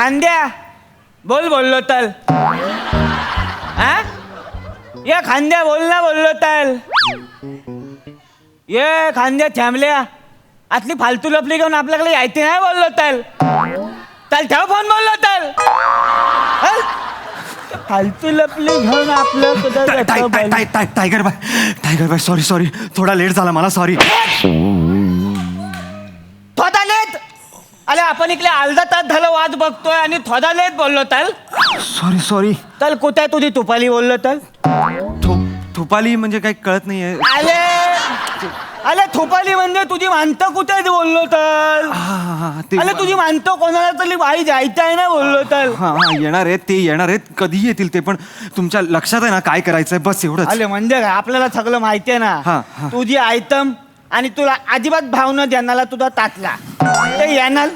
खांद्या बोल बोललो तर हा ये खांद्या बोललो तर ये खांद्या थांबल्या आतली फालतू लपली घेऊन आपल्याकडे यायचे नाही बोललो तर चल ठेव फोन बोललो तर फालतू लपली घेऊन आपलं टायगर बाय सॉरी थोडा लेट झाला मला सॉरी. थोडा लेट अरे आपण इकडे अर्धा तास झालं वाद बघतोय आणि थोडा लेट बोललो तर सॉरी चल कुठे आहे तुझी तुपाली बोललो तर थुपाली म्हणजे काही कळत नाहीये. अरे थोपाली म्हणजे तुझी मानतं कुठे बोललो तर अरे तुझी मानतं कोणाला तरी बाई जायचं आहे ना बोललो तर येणार आहेत कधी येतील ते पण तुमच्या लक्षात आहे ना काय करायचंय बस एवढंच. अरे म्हणजे आपल्याला सगळं माहिती आहे ना तुझी आयटम आणि तुला अजिबात भावना ज्यांना तुझा तातला ते येणार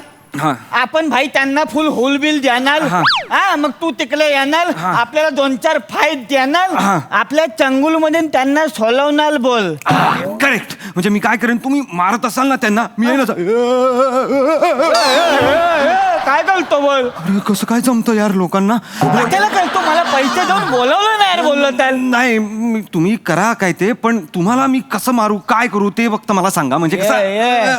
आपण भाई त्यांना फुल होल बिल देणार हा मग तू तिकडे येणार आपल्याला 2-4 फाईट देणार आपल्या चंगुल मध्ये त्यांना सोलवणार बोल. करेक्ट म्हणजे मी काय करेन तुम्ही मारत असाल ना त्यांना मी काय करतो बोल. अरे कसं काय जमतं यार लोकांना त्याला करतो मला पैसे देऊन बोलवलं नाही यार बोललो त्या नाही तुम्ही करा काय ते पण तुम्हाला मी कसं मारू काय करू ते फक्त मला सांगा म्हणजे कसं.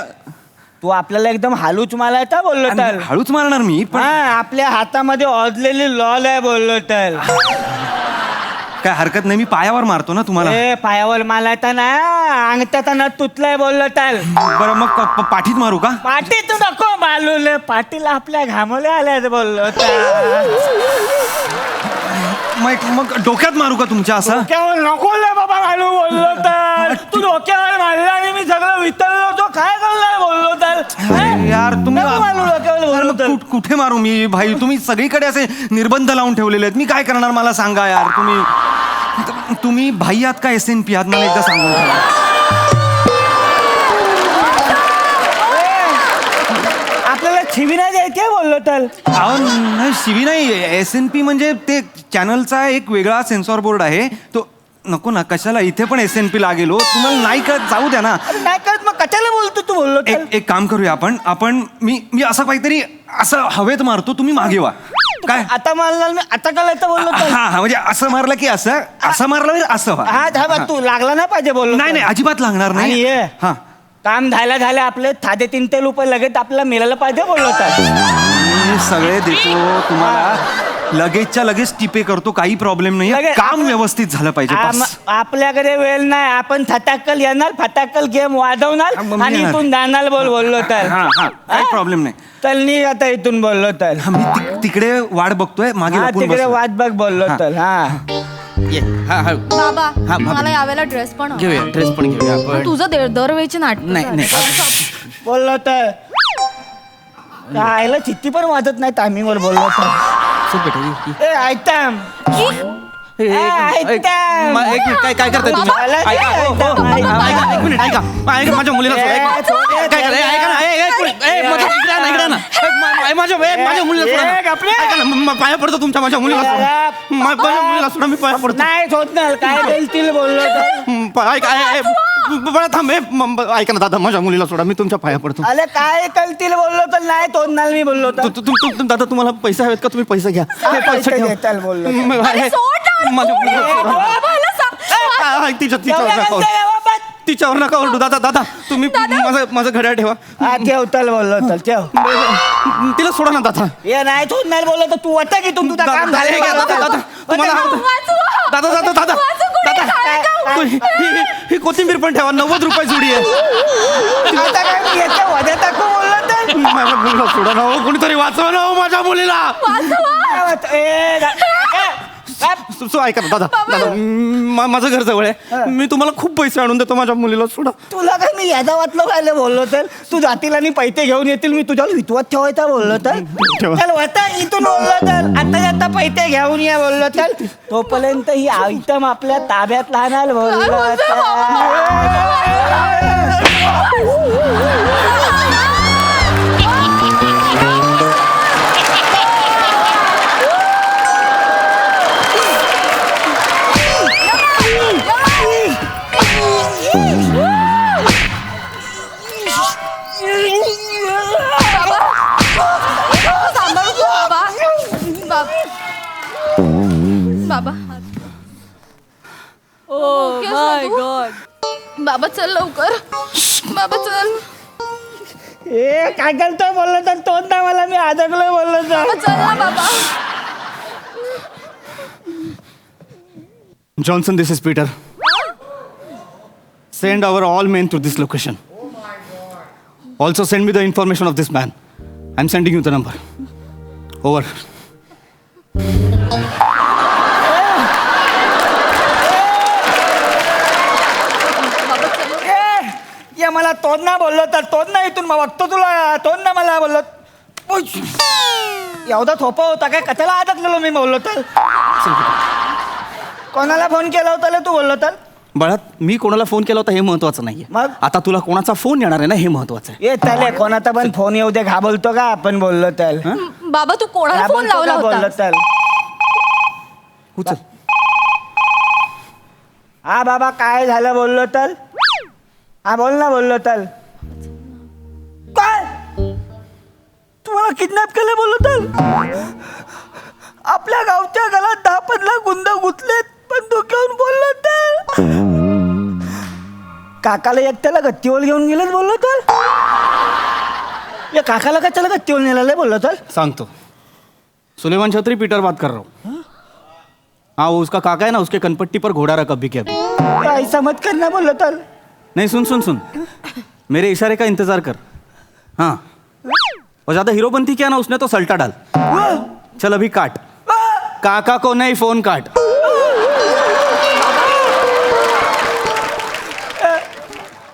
तू आपल्याला एकदम हालूच मारायचा बोललो तर हळूच मारणार मी पण आपल्या हातामध्ये ओढलेली लॉल आहे बोललो तर काय हरकत नाही मी पायावर मारतो ना तुम्हाला. पायावर मारायचा ना अंगठ्याचा नट तुटलाय बोललो तर बरं मग पाठीत मारू का. पाठी तू नको मालूले पाठीला आपल्या घामोल्या आल्या बोललो तर मग डोक्यात मारू का तुमच्या असं. डोक्यावर नको बाबा घालू बोललो तर तू डोक्यावर मारला आणि मी सगळं विचारलो होतो काय करणार बोललो तर यार तुम्ही डोक्यावर कुठे मारू मी भाई तुम्ही सगळीकडे असे निर्बंध लावून ठेवलेले आहेत मी काय करणार मला सांगा यार. तुम्ही भाई आहात का SNP आहात मला एकदा सांगून आपल्याला शिवी नाही द्यायची बोललो तर नाही शिवी नाही SNP म्हणजे ते चॅनलचा एक वेगळा सेन्सॉर बोर्ड आहे तो नको ना कशाला इथे पण SNP लागेल तुम्हाला नाही कळत जाऊ द्या ना. नाही कळत मग कशाला बोलतो तू बोललो एक काम करूया आपण मी असं काहीतरी असं हवेत मारतो तुम्ही मागे व्हा काय आता मारणार मी आता करायचं बोललो तर हा म्हणजे असं मारलं की असं मारलं असं व्हा. हा तू लागला ना पाहिजे बोललो नाही अजिबात लागणार नाही. हा काम झालं आपले 3.5 रुपये लगेच आपल्याला मिळालं पाहिजे बोललो तर सगळे देतो तुम्हाला लगेचच्या लगेच टिपे करतो काही प्रॉब्लेम नाही काम व्यवस्थित झालं पाहिजे. आपल्याकडे वेळ नाही आपण फटाकल येणार फटाकल गेम वाजवणार आणि इथून जाणार बोललो तर काही प्रॉब्लेम नाही. चल नी आता इथून बोललो तर मी तिकडे वाट बघतोय मागे तिकडे वाट बघ बोललो तर बाबा मला यावेळेला ड्रेस पण घेऊया आपण. तुझं दरवेळीचे नाटक नाही बोललो तर आयला चिठ्ठी पण वाजत नाही टायमिंगवर बोललो तर ऐकताम काय करताय तुम्ही ऐका माझ्या मुलीला माझ्या मुलीला पाया पडतो तुमच्या माझ्या मुलीला सोडा मी पाया पडतो नाही सोडणार काय बोलतील बोललो थांब ऐका ना दादा माझ्या मुलीला सोडा मी तुमच्या पाया पडतो. अरे काय कळतील बोललो तर नाही तोडणार मी बोललो तर दादा तुम्हाला पैसे हवेत का तुम्ही पैसे घ्या पैसे घ्या बोललो तिच्यावर नका ओरडू दादा तुम्ही माझं घड्याळ ठेवा. ठेवताल बोललो तर ठेव तिला सोडा ना दादा. हे नाही सोडणार बोललो तर तू वाटत की तुमचं काम दादा ही कोथिंबीर पण ठेवा 90 रुपये जोडी आहे. आता काय याच्या वजा टाकू बोललो तर माझ्या मुलीला सोडा ना हो कोणीतरी वाचवा ना हो माझ्या मुलीला. ऐका ना दादा माझं घर जवळ आहे मी तुम्हाला खूप पैसे आणून देतो माझ्या मुलीला सोडा. तुला काय मी याचा वाटलं पाहिलं बोललो तर तू जातील आणि पैसे घेऊन येतील मी तुझ्याला विश्वास ठेवायचा बोललो तर चल होता इथून बोललो तर आता पैसे घेऊन या बोललो तर तोपर्यंत ही आयटम आपल्या ताब्यात राहणार बोललो बाबा चल लवकर. बाबा चल. ए काय करतोय बोललो तर तोच ना मला मी अडकलोय बोललो तर. बाबा चल ना बाबा. Johnson, this is Peter. Send our all men to this location. Also send me the information of this man. I'm sending you the number. Over. ये मला तोच ना बोललो तर तोच ना इथून मग बघतो तुला तोच ना मला बोललो. एवढा थोपा होता काय कशाला अडकलेलो मी बोललो तर. कोणाला फोन केला होता तू बोललो तर. बाळात मी कोणाला फोन केला होता हे महत्वाचं नाहीये. मग? आता तुला कोणाचा फोन येणार आहे ना हे महत्वाचं आहे. ये चाले कोणाचा पण फोन येऊ दे घाबरतो का आपण बोललो तर. बाबा तू कोणाला फोन घाबरतो लावला का बोललो होता? तर. उचल. हा बाबा काय झालं बोललो तर. हा बोल ना बोललो तर. काय तुम्हाला किडनॅप केलं बोललो तर. आपल्या गावच्या घरात 10-15 गुंड गुतलेत पण डोक्यावरून बोललो तर. काकाला एकट्याला गच्चीवर घेऊन गेलेत बोललो तर. या काकाला कशाला गच्चीवर नेलेलं बोललो तर. सांगतो. सुलेमान छत्री पीटर बात कर रहा हूँ. हाँ वो उसका काका है ना उसके कनपट्टी पर घोड़ा रखा अभी के अभी. ऐसा मत करना बोललो तर. नहीं सुन सुन सुन मेरे इशारे का इंतजार कर. हाँ और ज्यादा हीरोपंती किया ना उसने तो सल्टा डाल. चल अभी काट. काका को नहीं फोन काट.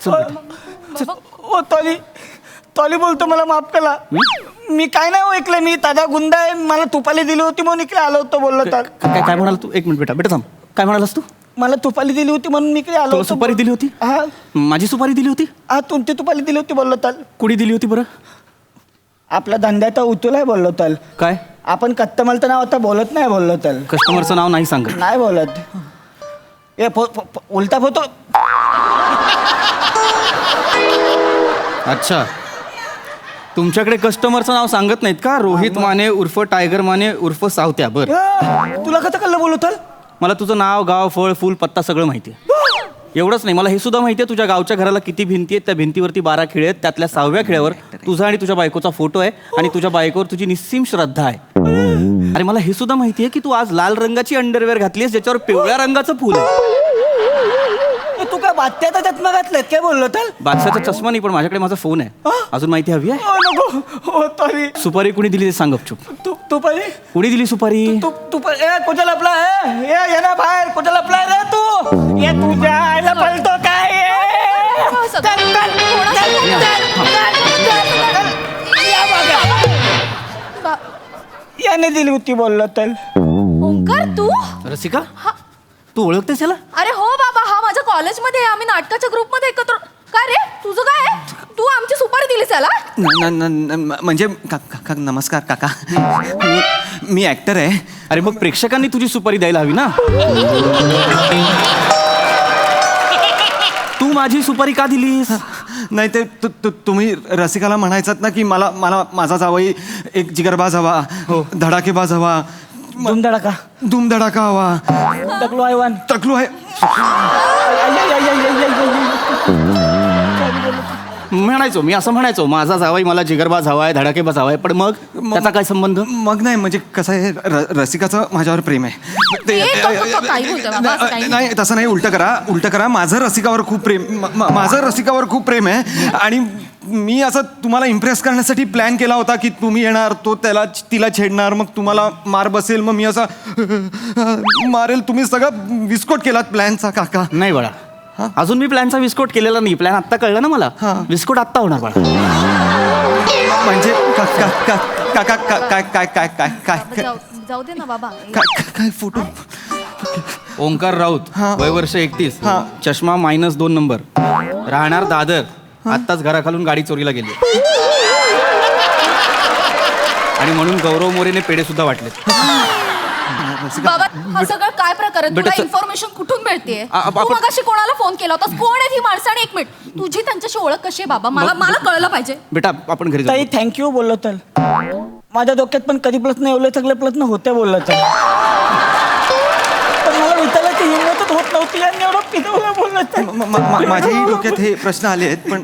ओ तोली बोलतो मला माफ करा. मी काय नाही ऐकलं. मी ताजा गुंडा आहे मला तुपाली दिली होती म्हणून इकडे आलो होतो बोललो तर. काय काय म्हणाल तू. एक मिनिट बेटा बेटा थांब. काय म्हणालास तू. मला तुपाली दिली होती म्हणून मी इकडे आलो तुला होतो. सुपारी दिली होती. हा माझी सुपारी दिली होती. हा तुमची तुपाली दिली होती बोललो तर. कुणी दिली होती बरं. आपला धंद्याचा उतूल आहे बोललो तर. काय आपण कस्टमरचं नाव आता बोलत नाही बोललो तर. कस्टमरचं नाव नाही सांगत. नाही बोलत. ए उलटा फोटो. अच्छा तुमच्याकडे कस्टमरचं नाव सांगत नाहीत का. रोहित माने उर्फ टायगर माने उर्फ सावत्या. बर तुला कसं कळलं बोललो तर. मला तुझं नाव गाव फळ फुल पत्ता सगळं माहिती आहे. एवढंच नाही मला हे सुद्धा माहिती आहे तुझ्या गावच्या घराला किती भिंती आहेत. त्या भिंतीवरती 12 खिळे आहेत. त्यातल्या 6व्या खिळ्यावर तुझा आणि तुझ्या बायकोचा फोटो आहे आणि तुझ्या बायकोवर तुझी निस्सीम श्रद्धा आहे. आणि मला हे सुद्धा माहिती आहे की तू आज लाल रंगाची अंडरवेअर घातलीस ज्याच्यावर पिवळ्या रंगाचं फुल आहे. तू काय बात्याचा चष्मा घातलाय काय बोललो तर. बादशाचा चष्मा नाही पण माझ्याकडे माझा फोन आहे. अजून माहिती हवी आहे. नको तोली. सुपारी कुणी दिली ते सांग गपचूप. तुपाली कुणी दिली सुपारी. तू कुठे लपला आहे. ये ना बाहेर कुठे लपलाय रे तू. ये तुझ्या आईला पळतो काय. याने दिली होती बोललो तर. ओंकार तू. रसिका तू ओळखतेस याला. अरे हो बाबा हा माझ्या कॉलेजमध्ये आहे. आम्ही नाटकाच्या ग्रुपमध्ये एकत्र. काय रे तुझं काय आहे? तू आमची सुपारी दिलीस याला. म्हणजे नमस्कार काका. मी ऍक्टर आहे. अरे मग प्रेक्षकांनी तुझी सुपारी द्यायला हवी ना. तू माझी सुपारी का दिलीस. नाही ते तुम्ही रसिकाला म्हणायचात ना की मला मला माझा जावई एक जिगरबाज हवा. धडाकेबाज हवा. धूमधडाका हवा. टकलो आयवान. टकलू आहे. म्हणायचो मी असं म्हणायचो माझा जावाई मला जिगरबाज हवाय धडाकेबाज हवाय. पण मग त्याचा काय संबंध. मग नाही म्हणजे कसं आहे रसिकाचं माझ्यावर प्रेम आहे. काही बोलतोय बाबा, असं काही नाही तसं नाही. उलट करा माझं रसिकावर खूप प्रेम माझं रसिकावर खूप प्रेम आहे. आणि मी असं तुम्हाला इम्प्रेस करण्यासाठी प्लॅन केला होता की तुम्ही येणार तो तिला छेडणार मग तुम्हाला मार बसेल मग मी असा मारेल. तुम्ही सगळं विस्फोट केलात प्लॅनचा काका. नाही बाळा अजून मी प्लॅनचा विस्फोट केलेला नाही. प्लॅन आत्ता कळलं ना मला. विस्फोट आत्ता होणार बाळा. म्हणजे काका काय काय काय काय काय जाऊ दे ना बाबा. काय फोटो. ओंकार राऊत वय वर्ष 31 चष्मा -2 नंबर राहणार दादर. आत्ताच घराखालून गाडी चोरीला गेली आणि म्हणून गौरव मोरेने पेढे सुद्धा वाटले. बाबा हा सगळं काय प्रकार आहे. तुला इन्फॉर्मेशन कुठून मिळतेय. तू मगाशी कोणाला फोन केला होता. कोण आहे ही माणसं. आणि 1 मिनिट तुझी त्यांच्याशी ओळख कशी आहे बाबा. मला कळलं पाहिजे. बेटा आपण घरी ताई थँक्यू बोललो तर. माझ्या डोक्यात पण कधी प्रश्न एवढे सगळे प्रश्न होते बोललो तर. पण मला विचारायची हिंमतच होत नव्हती. वकिलांनी एवढं पिनवलं बोललं तर. माझ्याही डोक्यात हे प्रश्न आले आहेत पण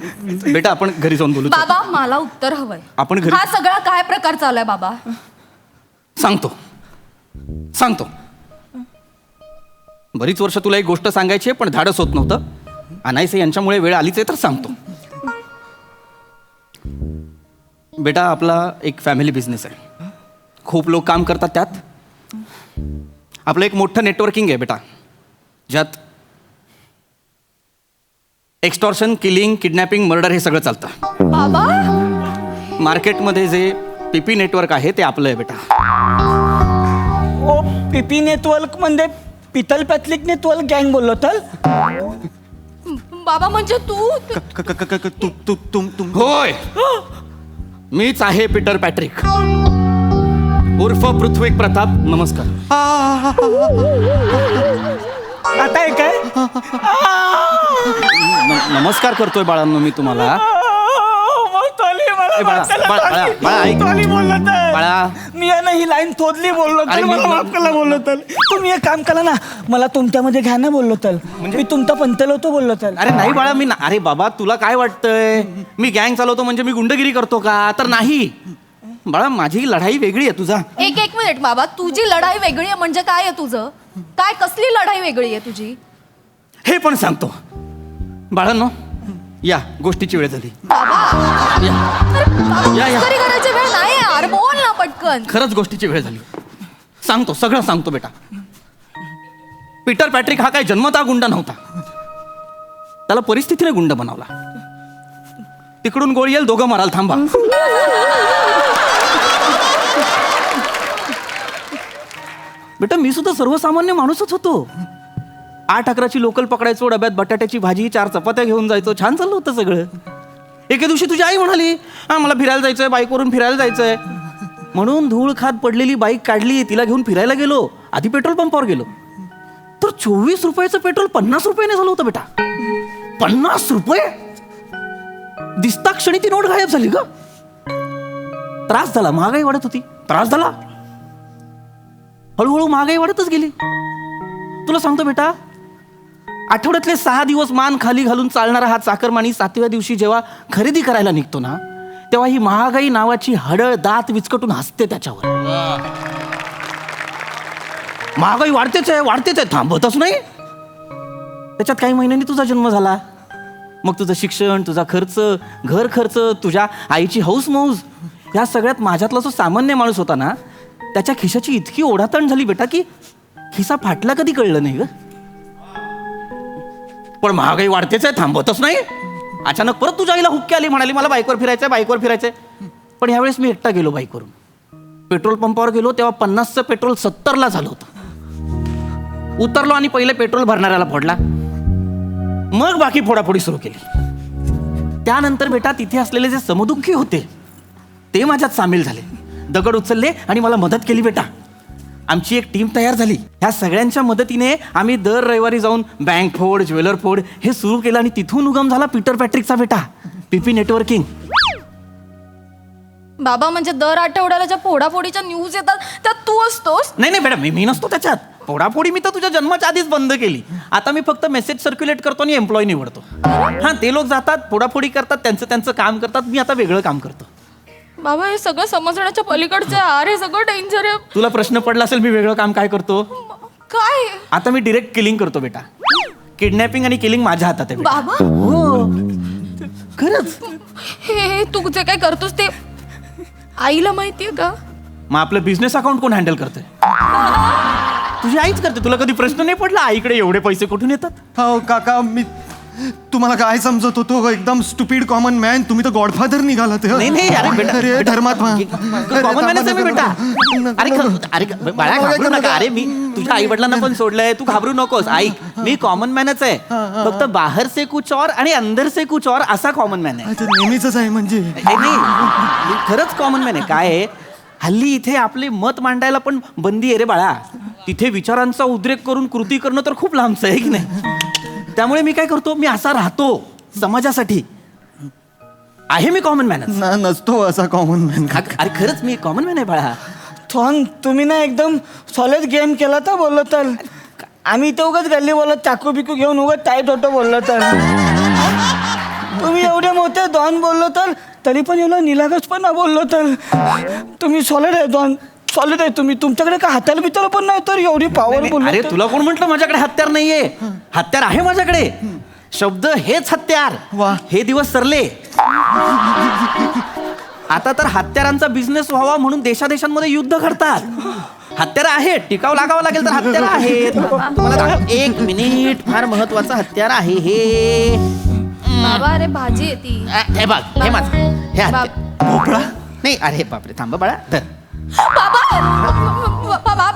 बेटा आपण घरी जाऊन बोलू. बाबा मला उत्तर हवंय. आपण घरी हा सगळा काय प्रकार चालू आहे बाबा? सांगतो. बरीच वर्ष तुला एक गोष्ट सांगायची आहे पण धाडस होत नव्हतं. अनायसे यांच्यामुळे वेळ आलीच आहे तर सांगतो. बेटा आपला एक फॅमिली बिझनेस आहे. खूप लोक काम करतात त्यात. आपलं एक मोठं नेटवर्किंग आहे बेटा, ज्यात एक्स्टॉर्शन, किलिंग, किडनॅपिंग, मर्डर हे सगळं चालतं. बाबा मार्केटमध्ये जे पीपी नेटवर्क आहे ते आपलं आहे बेटा. ओ पीपी नेटवर्क म्हणजे पितल पॅथलिक नेटवर्क गँग बोललो तर. बाबा म्हणजे तू होय, मीच आहे पीटर पॅट्रिक उर्फ पृथ्वी प्रताप. नमस्कार. आता आहे काय? नमस्कार करतोय बाळांनो मी तुम्हाला. बाळा, बाळा, बाळा, ऐक. बाळा. मी आहे ना ही लाईन थोडली बोललो तर अरे मला माफ करा बोललो तर. तुम्ही एक काम करा ना, मला तुमच्यामध्ये घ्या ना बोललो तर. मी तुमचा पंतल होतो बोललो तर. अरे नाही बाळा मी अरे बाबा तुला काय वाटतंय मी गँग चालवतो म्हणजे मी गुंडगिरी करतो का? तर नाही बाळा, माझी लढाई वेगळी आहे. तुझा एक मिनिट बाबा, तुझी लढाई वेगळी आहे म्हणजे काय आहे तुझं? काय कसली लढाई वेगळी आहे तुझी? हे पण सांगतो. बाळांनो या, गोष्टीची वेळ झाली. या, या. मस्करी करायची वेळ नाही यार, बोल ना पटकन. खरंच गोष्टीची वेळ झाली. सांगतो, सगळं सांगतो बेटा. पीटर पॅट्रिक हा काय जन्मतः गुंड नव्हता. त्याला परिस्थितीने गुंड बनवला. तिकडून गोळी येईल, दोघं माराल, थांबा. बेटा मी सुद्धा सर्वसामान्य माणूसच होतो. 8-11ची लोकल पकडायचो, डब्यात बटाट्याची भाजी, 4 चपात्या घेऊन जायचो, छान चाललं होतं सगळं. एके दिवशी तुझी आई म्हणाली, हा मला फिरायला जायचंय, बाईकवरून फिरायला जायचंय. म्हणून धूळ खात पडलेली बाईक काढली, तिला घेऊन फिरायला गेलो. आधी पेट्रोल पंपावर गेलो तर 24 रुपयाचं पेट्रोल 50 रुपयाने झालं होतं बेटा. 50 रुपये. दिसता क्षणी ती नोट गायब झाली ग. त्रास झाला, महागाई वाढत होती, त्रास झाला. हळूहळू महागाई वाढतच गेली. तुला सांगतो बेटा, आठवड्यातले 6 दिवस मान खाली घालून चालणारा हा चाकरमानी 7व्या दिवशी जेव्हा खरेदी करायला निघतो ना, तेव्हा ही महागाई नावाची हडळ दात विचकटून हसते त्याच्यावर. महागाई वाढतेच आहे, थांबतच नाही. त्याच्यात काही महिन्यांनी तुझा जन्म झाला. मग तुझं शिक्षण, तुझा खर्च, घर खर्च, तुझ्या आईची हौस मौज, या सगळ्यात माझ्यातला जो सामान्य माणूस होता ना, त्याच्या खिशाची इतकी ओढाताण झाली बेटा की खिसा फाटला कधी कळलं नाही ग. पण महागाई वाढतेच आहे, थांबतच नाही. अचानक परत तुझ्या आईला हुक्की आली, म्हणाली मला बाईकवर फिरायचंय. पण यावेळेस मी एकटा गेलो बाईकवरून. पेट्रोल पंपावर गेलो तेव्हा 50चं पेट्रोल 70ला झालं होतं. उतरलो आणि पहिले पेट्रोल भरणाऱ्याला फोडला, मग बाकी फोडाफोडी सुरू केली. त्यानंतर बेटा तिथे असलेले जे समदुःखी होते ते माझ्यात सामील झाले. दगड उचलले आणि मला मदत केली बेटा. आमची एक टीम तयार झाली. ह्या सगळ्यांच्या मदतीने आम्ही दर रविवारी जाऊन बँक फोड, ज्वेलर फोड हे सुरू केलं आणि तिथून उगम झाला पीटर पॅट्रिकचा बेटा, पीपी नेटवर्किंग. बाबा म्हणजे दर आठवड्याला ज्या फोडाफोडीच्या न्यूज येतात त्यात तू असतोस? नाही बेटा, मी नसतो त्याच्यात. फोडाफोडी मी तर तुझ्या जन्माच्या आधीच बंद केली. आता मी फक्त मेसेज सर्क्युलेट करतो आणि एम्प्लॉय निवडतो. हा, ते लोक जातात, फोडाफोडी करतात, त्यांचं काम करतात. मी आता वेगळं काम करतो. बाबा हे सगळं समजण्याच्या पलीकडचं आहे. अरे सगळं डेंजर आहे. तुला प्रश्न पडला असेल मी वेगळं काम काय करतो. काय? आता मी डिरेक्ट किलिंग करतो बेटा. किडनॅपिंग आणि किलिंग माझ्या हातात आहे बेटा. बाबा हो खरंच. हे तू जे काय करतोस ते आईला माहितीये का? मग आपलं बिझनेस अकाउंट कोण हँडल करतोय? तुझी आईच करते. तुला कधी प्रश्न नाही पडला आईकडे एवढे पैसे कुठून येतात? हो काका, मी तुम्हाला काय समजत होतो, एकदम स्टुपिड कॉमन मॅन. तुम्ही तर गॉडफादर निघालात. नाही अरे बेटा, अरे धर्मात्मा, कॉमन मॅनच आहे मी बेटा. अरे बाळा घाबरू नका. अरे मी तुझ्या आई वडिलांना पण सोडलंय, तू घाबरू नकोस. ऐक, मी कॉमन मॅनच आहे. फक्त बाहेर से कुछ और आणि अंदर से कुछ और असा कॉमन मॅन आहे. नेहमीच आहे म्हणजे. नाही मी खरंच कॉमन मॅन आहे. काय आहे, हल्ली इथे आपले मत मांडायला पण बंदी आहे रे बाळा. तिथे विचारांचा उद्रेक करून कृती करणं तर खूप लांबचं आहे की नाही. त्यामुळे मी काय करतो, मी असा राहतो समाजासाठी. आहे मी कॉमन मॅन. नसतो असा कॉमन मॅन. अरे खरंच मी कॉमन मॅन आहे बाळा. थॉन तुम्ही ना एकदम सॉलिड गेम केला तर बोललो तर. आम्ही इथे उगाच गल्ली बोलत चाकू बिकू घेऊन उगाच टाईट होतो बोललो तर तुम्ही एवढे मोठे डॉन बोललो तर तरी पण एवढं निलागस पण ना बोललो तर तुम्ही सॉलिड आहे डॉन सॉलिड आहे तुम्ही तुमच्याकडे काय हाताला बिताला पण नाही तर एवढी पॉवर बोललो अरे तुला कोण म्हटलं माझ्याकडे हत्यार नाहीये हत्यार आहे माझ्याकडे शब्द हेच हत्यार वा. हे दिवस सरले आता तर हत्यारांचा बिझनेस व्हावा म्हणून देशादेशांमध्ये युद्ध घडतात हत्यार आहेत टिकाव लागावं लागेल तर हत्यार आहेत तुम्हाला दाखव- 1 मिनिट फार महत्वाचं हत्यार आहे हे बाबा अरे भाजी आहे ती हे बघ हे माझं हे हत्यार भोपळा नाही अरे बापरे थांबा बाळा धर बाबा बाबा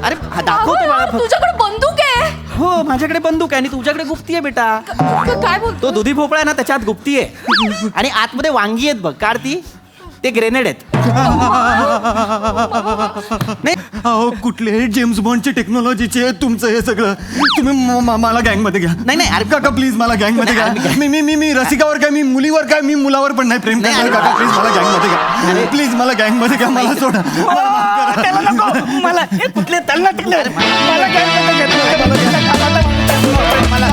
अरे हा दाखवते बाळा फक्त. तुझ्याकडे बंदूक आहे हो माझ्याकडे बंदूक आहे आणि तुझ्याकडे गुप्ती आहे बेटा काय बोलतो तो दुधी भोपळा आहे ना त्याच्यात गुप्ती आहे आणि आतमध्ये वांगी आहेत बघ काढ ती ते ग्रेनेड आहेत नाही अहो कुठले जेम्स बॉन्डची टेक्नॉलॉजीचे तुमचं हे सगळं तुम्ही मला गँगमध्ये घ्या नाही, नाही, अरे- काका प्लीज मला गँगमध्ये घ्या मी रसिकावर काय मी मुलीवर काय मी मुलावर पण नाही प्रेम करणार काका प्लीज मला गँगमध्ये घ्या प्लीज मला गँगमध्ये घ्या मला सोडा त्याला नको मला हे कुठले तलना टिकले मला काय मला